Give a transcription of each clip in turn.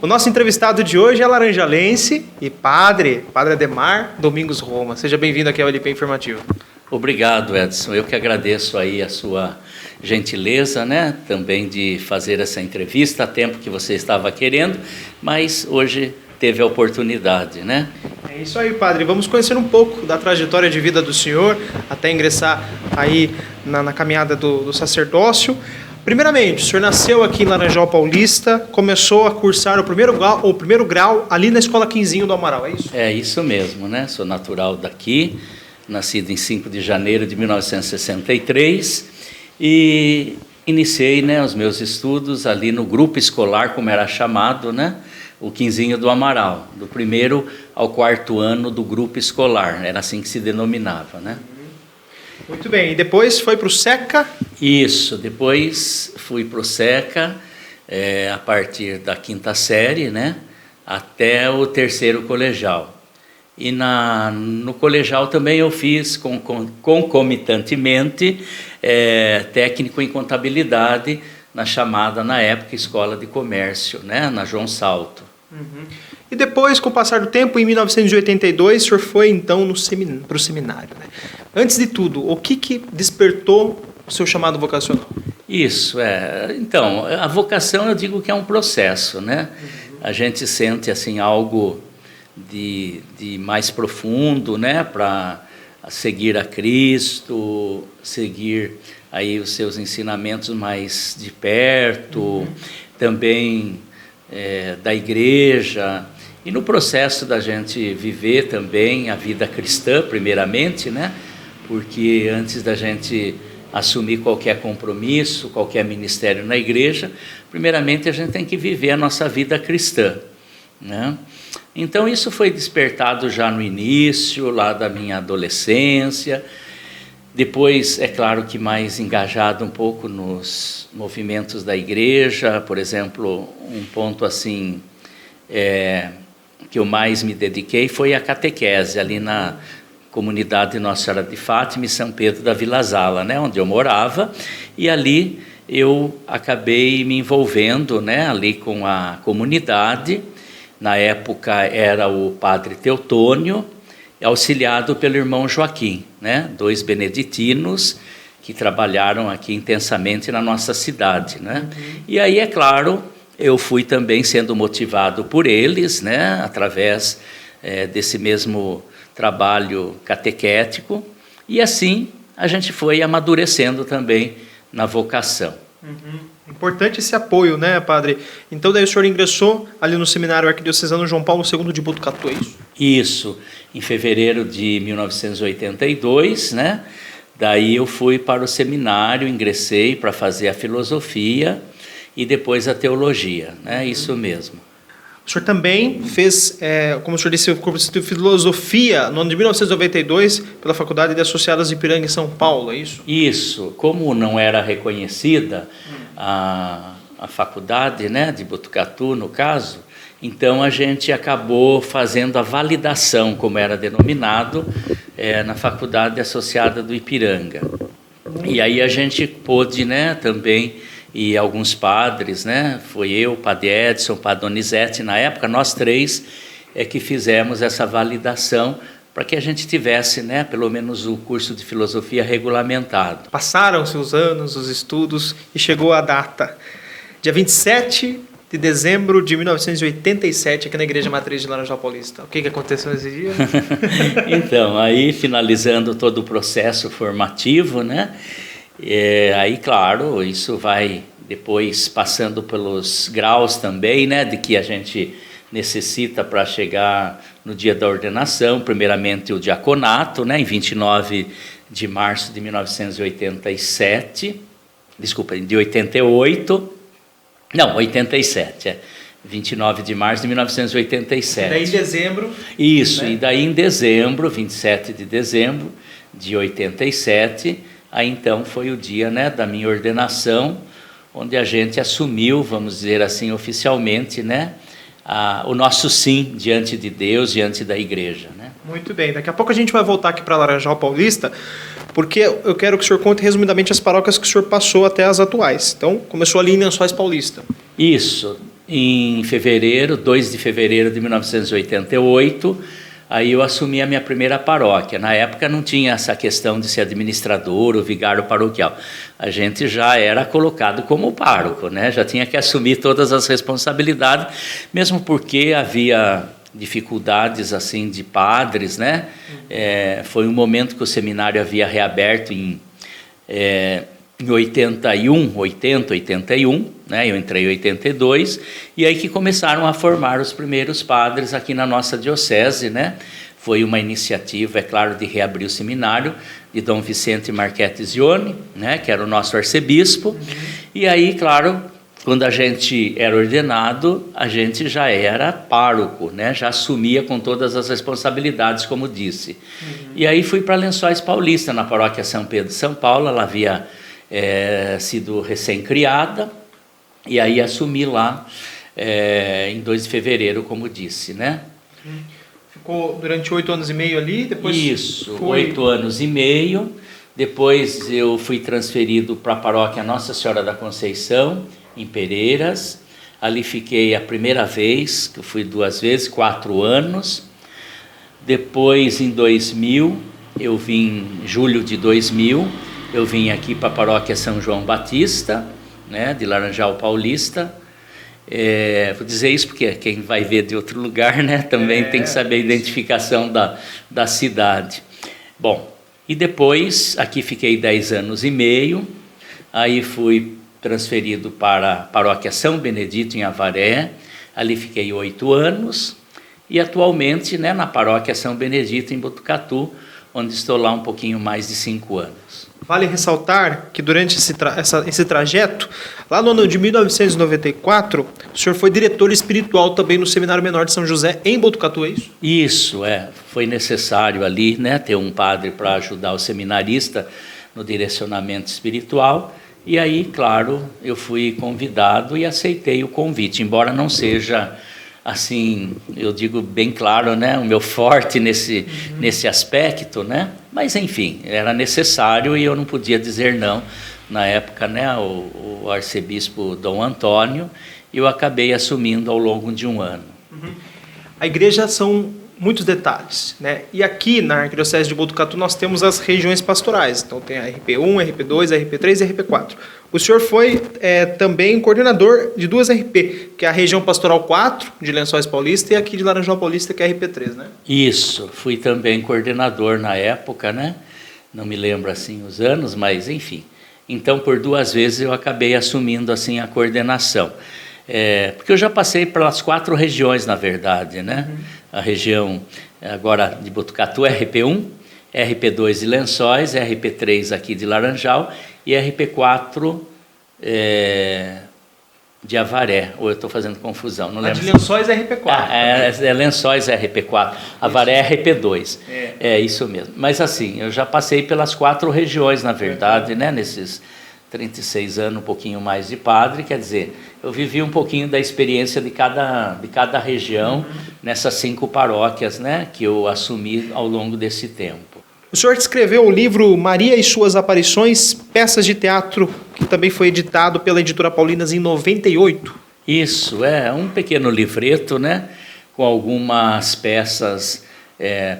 O nosso entrevistado de hoje é laranjalense e padre Ademar Domingos Roma. Seja bem-vindo aqui ao LP Informativo. Obrigado, Edson. Eu que agradeço aí a sua gentileza, né, também de fazer essa entrevista a tempo que você estava querendo, mas hoje teve a oportunidade, né? É isso aí, padre. Vamos conhecer um pouco da trajetória de vida do senhor até ingressar aí na caminhada do sacerdócio. Primeiramente, o senhor nasceu aqui em Laranjal Paulista, começou a cursar o primeiro grau ali na Escola Quinzinho do Amaral, é isso? É isso mesmo, né? Sou natural daqui, nascido em 5 de janeiro de 1963 e iniciei, né, os meus estudos ali no grupo escolar, como era chamado, né? O Quinzinho do Amaral, do 1º ao 4º ano do grupo escolar, era assim que se denominava, né? Muito bem, e depois foi para o SECA? Isso, depois fui para o SECA, a partir da 5ª série, né, até o 3º colegial. E no colegial também eu fiz concomitantemente técnico em contabilidade, na chamada, na época, Escola de Comércio, né, na João Salto. Uhum. E depois, com o passar do tempo, em 1982, o senhor foi então para o seminário, né? Antes de tudo, o que despertou o seu chamado vocacional? Isso, então, a vocação eu digo que é um processo, né? Uhum. A gente sente assim algo de mais profundo, né? Para seguir a Cristo, seguir aí os seus ensinamentos mais de perto, uhum. Também da igreja, e no processo da gente viver também a vida cristã, primeiramente, né? Porque antes da gente assumir qualquer compromisso, qualquer ministério na igreja, primeiramente a gente tem que viver a nossa vida cristã, né? Então isso foi despertado já no início, lá da minha adolescência. Depois, é claro que mais engajado um pouco nos movimentos da igreja, por exemplo, um ponto assim que eu mais me dediquei foi a catequese, ali na comunidade Nossa Senhora de Fátima e São Pedro da Vila Zala, né, onde eu morava, e ali eu acabei me envolvendo, né, ali com a comunidade. Na época era o padre Teotônio, auxiliado pelo irmão Joaquim, né? 2 beneditinos que trabalharam aqui intensamente na nossa cidade, né? Uhum. E aí, é claro, eu fui também sendo motivado por eles, né? Através desse mesmo trabalho catequético, e assim a gente foi amadurecendo também na vocação. Uhum. Importante esse apoio, né, padre? Então daí o senhor ingressou ali no seminário arquidiocesano João Paulo II de Botucatu, é isso? Isso, em fevereiro de 1982, né? Daí eu fui para o seminário, ingressei para fazer a filosofia e depois a teologia, né? Isso mesmo. O senhor também fez, como o senhor disse, o curso de filosofia no ano de 1992 pela Faculdade de Associadas de Ipiranga em São Paulo, é isso? Isso, como não era reconhecida a faculdade, né, de Botucatu, no caso, então a gente acabou fazendo a validação, como era denominado, na Faculdade Associada do Ipiranga. E aí a gente pôde, né, também, e alguns padres, né, foi eu, o padre Edson, o padre Donizete, na época, nós 3 que fizemos essa validação para que a gente tivesse, né, pelo menos o curso de filosofia regulamentado. Passaram-se os anos, os estudos, e chegou a data, dia 27 de dezembro de 1987, aqui na Igreja Matriz de Laranjal Paulista. O que aconteceu nesse dia? Então, aí finalizando todo o processo formativo, né, aí, claro, isso vai depois passando pelos graus também, né, de que a gente necessita para chegar no dia da ordenação, primeiramente o diaconato, né, em 29 de março de 1987, desculpa, de 88, não, 87, 29 de março de 1987. E daí em dezembro? Isso, né? E daí em dezembro, 27 de dezembro de 87, aí então foi o dia, né, da minha ordenação, onde a gente assumiu, vamos dizer assim, oficialmente, né, o nosso sim diante de Deus, diante da igreja, né? Muito bem, daqui a pouco a gente vai voltar aqui para Laranjal Paulista, porque eu quero que o senhor conte resumidamente as paróquias que o senhor passou até as atuais. Então, começou ali em Lençóis Paulista. Isso. em fevereiro, 2 de fevereiro de 1988, aí eu assumi a minha primeira paróquia. Na época não tinha essa questão de ser administrador ou vigário paroquial. A gente já era colocado como pároco, né? Já tinha que assumir todas as responsabilidades, mesmo porque havia dificuldades assim de padres, né? Foi um momento que o seminário havia reaberto em 81, né? Eu entrei em 82, e aí que começaram a formar os primeiros padres aqui na nossa diocese, né? Foi uma iniciativa, é claro, de reabrir o seminário de Dom Vicente Marchetti Zione, né? Que era o nosso arcebispo, e aí, claro, quando a gente era ordenado, a gente já era pároco, né? Já assumia com todas as responsabilidades, como disse. E aí fui para Lençóis Paulista, na paróquia São Pedro de São Paulo. Ela havia sido recém-criada, e aí assumi lá em 2 de fevereiro, como disse, né? Ficou durante 8 anos e meio ali, depois... Isso, 8 anos e meio. Depois eu fui transferido para a paróquia Nossa Senhora da Conceição, em Pereiras. Ali fiquei a primeira vez, que eu fui 2 vezes, 4 anos. Depois, em 2000, eu vim, em julho de 2000, eu vim aqui para a paróquia São João Batista, né, de Laranjal Paulista. Vou dizer isso porque quem vai ver de outro lugar, né, também tem que saber a identificação da cidade. Bom, e depois aqui fiquei 10 anos e meio, aí fui transferido para a paróquia São Benedito, em Avaré. Ali fiquei 8 anos, e atualmente, né, na paróquia São Benedito, em Botucatu, onde estou lá um pouquinho mais de 5 anos. Vale ressaltar que durante esse trajeto, lá no ano de 1994, o senhor foi diretor espiritual também no Seminário Menor de São José, em Botucatu, é isso? Isso, foi necessário ali, né, ter um padre para ajudar o seminarista no direcionamento espiritual. E aí, claro, eu fui convidado e aceitei o convite, embora não seja, assim, eu digo bem claro, né, o meu forte nesse aspecto, né? Mas, enfim, era necessário e eu não podia dizer não. Na época, né, o arcebispo Dom Antônio, eu acabei assumindo ao longo de um ano. A igreja são muitos detalhes, né? E aqui na Arquidiocese de Botucatu nós temos as regiões pastorais. Então tem a RP1, RP2, RP3 e RP4. O senhor foi também coordenador de 2 RP, que é a região pastoral 4 de Lençóis Paulista e aqui de Laranjal Paulista, que é a RP3, né? Isso, fui também coordenador na época, né? Não me lembro assim os anos, mas enfim. Então por 2 vezes eu acabei assumindo assim a coordenação. Porque eu já passei pelas 4 regiões, na verdade, né? A região agora de Botucatu, RP1, RP2 de Lençóis, RP3 aqui de Laranjal e RP4 de Avaré. Ou eu estou fazendo confusão, não lembro. A de Lençóis é RP4. Lençóis é RP4, Avaré é RP2. É isso mesmo. Mas assim, eu já passei pelas 4 regiões, na verdade, né? Nesses 36 anos, um pouquinho mais de padre, quer dizer, eu vivi um pouquinho da experiência de cada região nessas 5 paróquias, né, que eu assumi ao longo desse tempo. O senhor escreveu o livro Maria e Suas Aparições, Peças de Teatro, que também foi editado pela Editora Paulinas em 98. Isso, um pequeno livreto, né, com algumas peças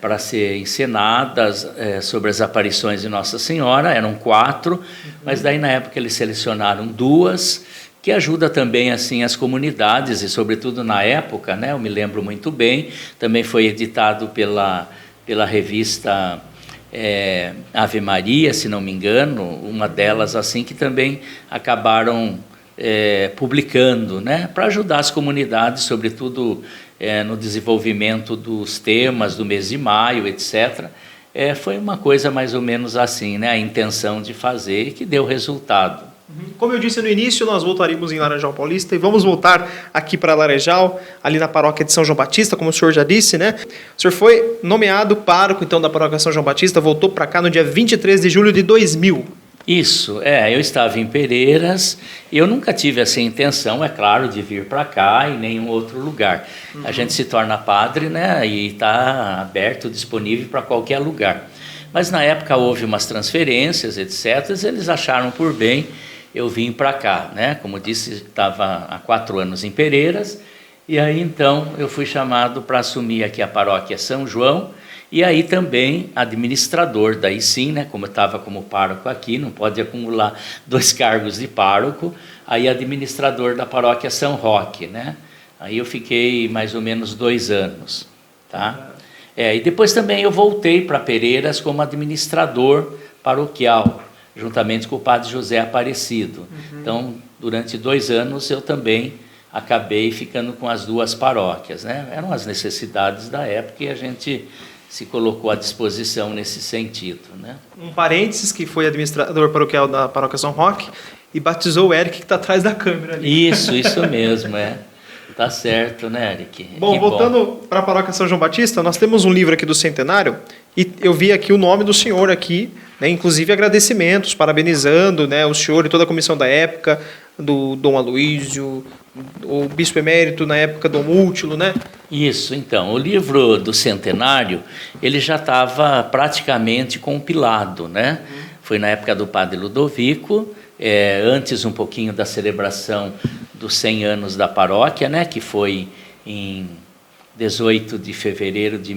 para ser encenadas sobre as aparições de Nossa Senhora. Eram 4, mas daí na época eles selecionaram 2, que ajuda também assim as comunidades, e sobretudo na época, né, eu me lembro muito bem, também foi editado pela revista Ave Maria, se não me engano, uma delas assim, que também acabaram publicando, né, para ajudar as comunidades, sobretudo no desenvolvimento dos temas do mês de maio, etc. Foi uma coisa mais ou menos assim, né, a intenção de fazer, e que deu resultado. Como eu disse no início, nós voltaremos em Laranjal Paulista e vamos voltar aqui para Laranjal, ali na paróquia de São João Batista, como o senhor já disse, né? O senhor foi nomeado pároco, então, da paróquia São João Batista, voltou para cá no dia 23 de julho de 2000. Isso, eu estava em Pereiras, e eu nunca tive essa intenção, é claro, de vir para cá e nenhum outro lugar. A gente se torna padre, né, e está aberto, disponível para qualquer lugar. Mas na época houve umas transferências, etc., eles acharam por bem eu vim para cá, né? Como disse, estava há 4 anos em Pereiras, e aí então eu fui chamado para assumir aqui a paróquia São João, e aí também administrador, daí sim, né? Como eu estava como pároco aqui, não pode acumular 2 cargos de pároco, aí administrador da paróquia São Roque, né? Aí eu fiquei mais ou menos 2 anos, tá? E depois também eu voltei para Pereiras como administrador paroquial, juntamente com o padre José Aparecido. Então, durante 2 anos eu também acabei ficando com as 2 paróquias, né? Eram as necessidades da época e a gente se colocou à disposição nesse sentido, né? Um parênteses, que foi administrador paroquial da paróquia São Roque e batizou o Eric, que está atrás da câmera ali. Isso mesmo, Tá certo, né, Eric? Bom, voltando para a paróquia São João Batista, nós temos um livro aqui do Centenário e eu vi aqui o nome do senhor aqui, né, inclusive agradecimentos, parabenizando, né, o senhor e toda a comissão da época, do Dom Aloísio, o bispo emérito na época, Dom Múltilo, né? Isso, então, o livro do Centenário, ele já estava praticamente compilado, né? Foi na época do padre Ludovico, antes um pouquinho da celebração dos 100 anos da paróquia, né? Que foi em 18 de fevereiro de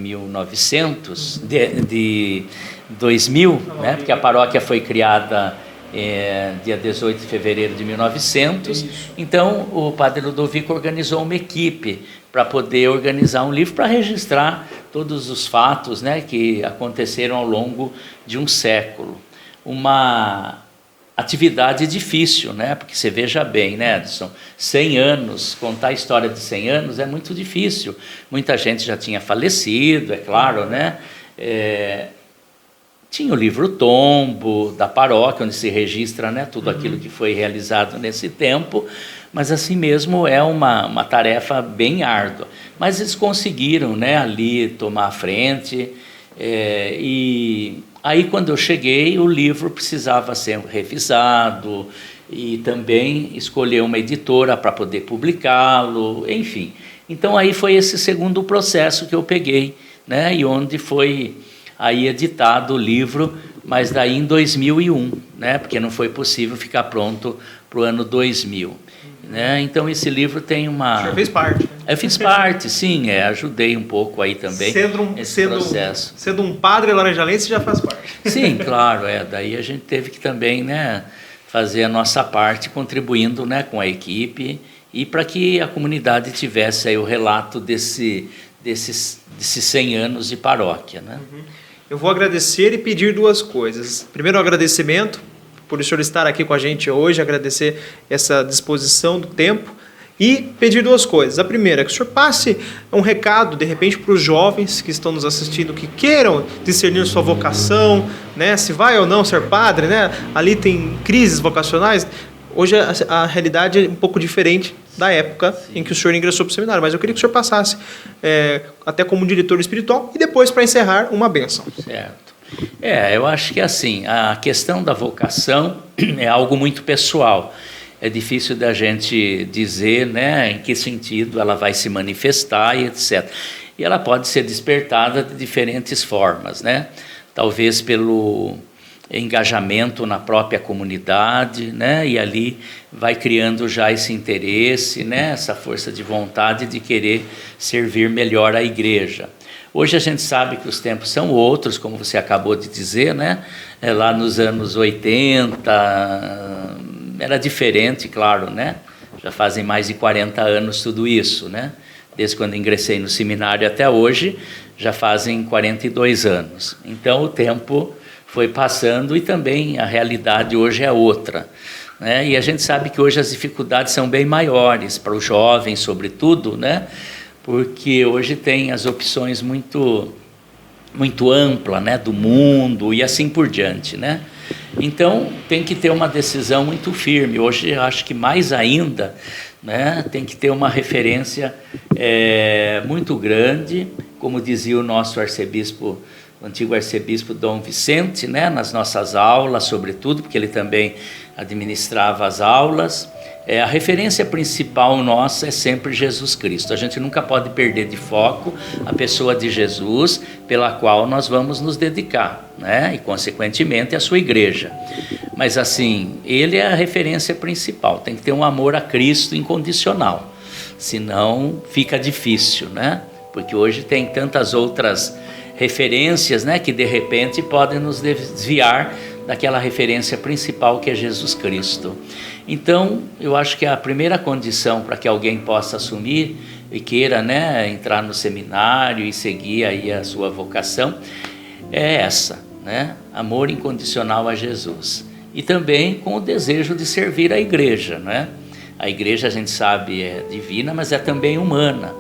2000, né? Porque a paróquia foi criada dia 18 de fevereiro de 1900. Então, o padre Ludovico organizou uma equipe para poder organizar um livro para registrar todos os fatos, né, que aconteceram ao longo de um século. Uma atividade difícil, né, porque você veja bem, né, Edson, 100 anos, contar a história de 100 anos é muito difícil. Muita gente já tinha falecido, é claro, né? Tinha o livro Tombo da paróquia, onde se registra, né, tudo aquilo que foi realizado nesse tempo, mas assim mesmo é uma tarefa bem árdua. Mas eles conseguiram, né, ali tomar a frente, e aí quando eu cheguei o livro precisava ser revisado e também escolher uma editora para poder publicá-lo, enfim. Então aí foi esse segundo processo que eu peguei, né, e onde foi aí editado o livro, mas daí em 2001, né, porque não foi possível ficar pronto para o ano 2000. Né? Então esse livro tem uma... O senhor fez parte. Né? Eu fiz parte, sim, ajudei um pouco aí também nesse processo. Sendo um padre laranjalense, já faz parte. Sim, claro, daí a gente teve que também, né, fazer a nossa parte, contribuindo, né, com a equipe, e para que a comunidade tivesse aí o relato desses 100 anos de paróquia, né? Eu vou agradecer e pedir 2 coisas. Primeiro, o agradecimento por o senhor estar aqui com a gente hoje, agradecer essa disposição do tempo e pedir 2 coisas. A primeira, que o senhor passe um recado, de repente, para os jovens que estão nos assistindo, que queiram discernir sua vocação, né? Se vai ou não ser padre, né? Ali tem crises vocacionais. Hoje a realidade é um pouco diferente da época em que o senhor ingressou para o seminário, mas eu queria que o senhor passasse até como diretor espiritual e depois, para encerrar, uma bênção. Certo. Eu acho que assim, a questão da vocação é algo muito pessoal. É difícil da gente dizer, né, em que sentido ela vai se manifestar e etc. E ela pode ser despertada de diferentes formas, né? Talvez pelo engajamento na própria comunidade, né? E ali vai criando já esse interesse, né? Essa força de vontade de querer servir melhor a igreja. Hoje a gente sabe que os tempos são outros, como você acabou de dizer, né? Lá nos anos 80 era diferente, claro, né? Já fazem mais de 40 anos tudo isso, né? Desde quando ingressei no seminário até hoje, já fazem 42 anos. Então o tempo foi passando e também a realidade hoje é outra, né? E a gente sabe que hoje as dificuldades são bem maiores para os jovens, sobretudo, né? Porque hoje tem as opções muito amplas, né, do mundo e assim por diante, né? Então tem que ter uma decisão muito firme. Hoje acho que mais ainda, né, tem que ter uma referência muito grande, como dizia o nosso arcebispo, o antigo arcebispo Dom Vicente, né, nas nossas aulas, sobretudo, porque ele também administrava as aulas. A referência principal nossa é sempre Jesus Cristo. A gente nunca pode perder de foco a pessoa de Jesus, pela qual nós vamos nos dedicar, né? E consequentemente a sua igreja. Mas assim, ele é a referência principal, tem que ter um amor a Cristo incondicional, senão fica difícil, né? Porque hoje tem tantas outras referências, né, que de repente podem nos desviar daquela referência principal que é Jesus Cristo. Então, eu acho que a primeira condição para que alguém possa assumir e queira, né, entrar no seminário e seguir aí a sua vocação é essa, né? Amor incondicional a Jesus. E também com o desejo de servir a igreja, né? A igreja, a gente sabe, é divina, mas é também humana,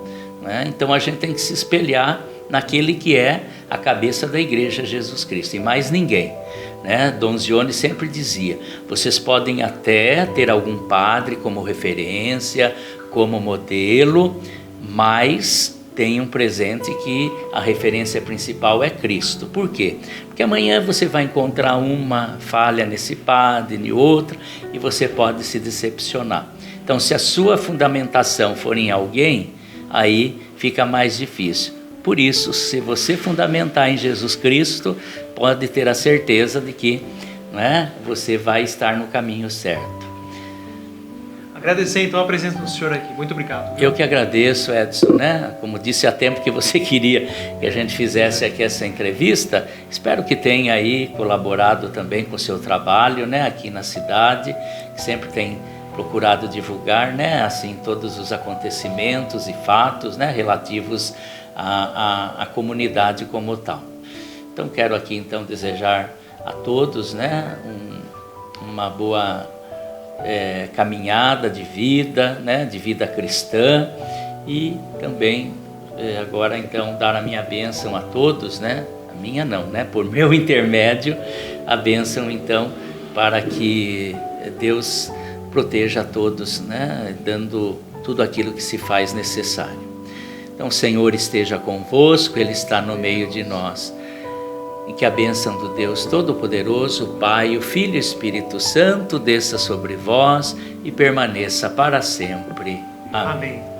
né? Então a gente tem que se espelhar naquele que é a cabeça da igreja, Jesus Cristo, e mais ninguém, né? Dom Zione sempre dizia, vocês podem até ter algum padre como referência, como modelo, mas tenham presente que a referência principal é Cristo. Por quê? Porque amanhã você vai encontrar uma falha nesse padre, em outra, e você pode se decepcionar. Então, se a sua fundamentação for em alguém, aí fica mais difícil. Por isso, se você fundamentar em Jesus Cristo, pode ter a certeza de que, né, você vai estar no caminho certo. Agradecer então a presença do senhor aqui. Muito obrigado. Eu que agradeço, Edson, né? Como disse há tempo que você queria que a gente fizesse aqui essa entrevista, espero que tenha aí colaborado também com o seu trabalho, né, aqui na cidade, que sempre tem procurado divulgar, né, assim, todos os acontecimentos e fatos, né, relativos à comunidade como tal. Então quero aqui então desejar a todos, né, uma boa caminhada de vida, né, de vida cristã, e também agora então dar a minha bênção a todos, né, a minha não, né, por meu intermédio, a bênção então para que Deus proteja a todos, né, dando tudo aquilo que se faz necessário. Então o Senhor esteja convosco, Ele está no meio de nós. E que a bênção do Deus Todo-Poderoso, o Pai, o Filho e o Espírito Santo desça sobre vós e permaneça para sempre. Amém.